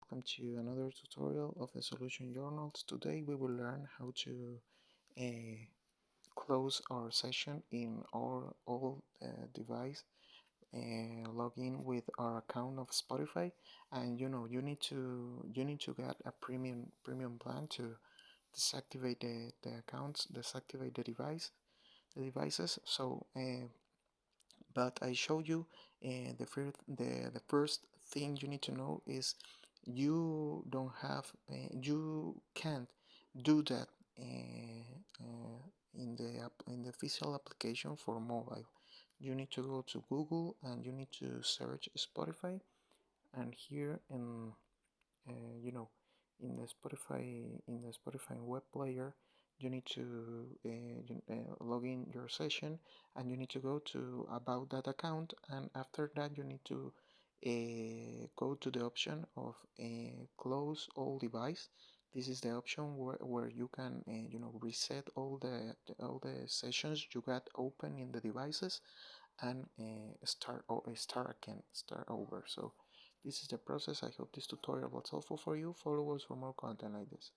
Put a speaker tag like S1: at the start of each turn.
S1: welcome to another tutorial of the Solution Journals. Today we will learn how to uh, close our session in our old device, log in with our account of Spotify, and you need to get a premium plan to deactivate the accounts, deactivate the devices. But I show you the first thing you need to know is you can't do that in the official application for mobile. You need to go to Google and you need to search Spotify, and here you know in the Spotify web player, you need to log in your session, and you need to go to about that account, and after that you need to go to the option of close all device. This is the option where you can reset all the sessions you got open in the devices, and start over. So this is the process. I hope this tutorial was helpful for you. Follow us for more content like this.